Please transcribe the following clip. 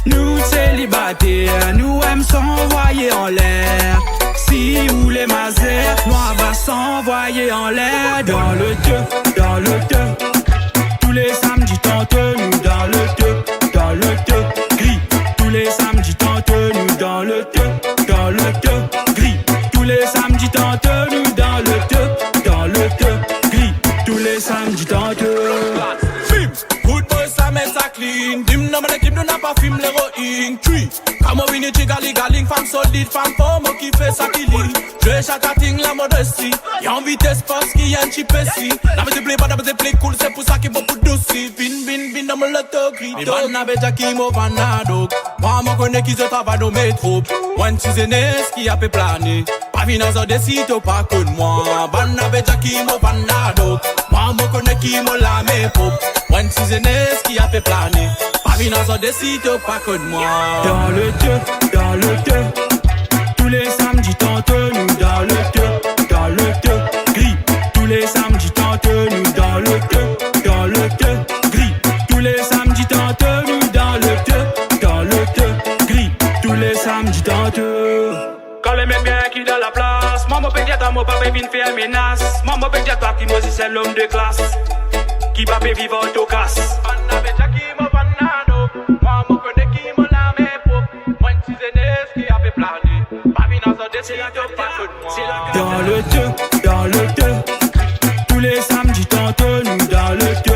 Nous célibataires, nous aimons s'envoyer en l'air. Si vous les mazères, on va s'envoyer en l'air. Dans le deux, dans le deux. Tous les samedis tente nous dans le deux, dans le deux, gris. Tous les samedis tente nous dans le deux, gris. Tous les samedis tente nous dans le deux, gris. Tous les samedis tente. Good boy, ça met ça clean. Dim non, mais l'équipe nous n'a pas film l'héroïne. Tui, comme on vient de galing, femme solide, femme forme qui fait ça qui lit. Je chaque ting la modestie. Y'a en vitesse parce qu'il y a un chip ici. La me plaît pas, la me plaît cool, c'est pour ça qu'il y a beaucoup d'oussi. Bin, dans mon loto, grito. Les man n'avaient déjà qui m'ont vanado. Moi, m'en connais qui se travaillent au métro. One seasoness qui a fait planer. Pas vina zo décide pas que de moi. Ban n'avaient déjà qui m'ont vanado. Moi, m'en connais qui m'ont la métro. One seasoness qui a fait planer. Pas vina zo décide pas que de moi. Dans le deux. Tous les samedis tente nous dans le deux, gris. Tous les samedis tente nous dans le deux, gris. Tous les samedis tente nous dans le deux, gris. Tous les samedis tente. Quand les mecs bien qui dans la place, maman peut dire à mon papa vient faire menace. Maman peut dire toi qui moi c'est l'homme de classe, qui va vivre au casse. Dans le deux, tous les samedis tente nous dans le deux.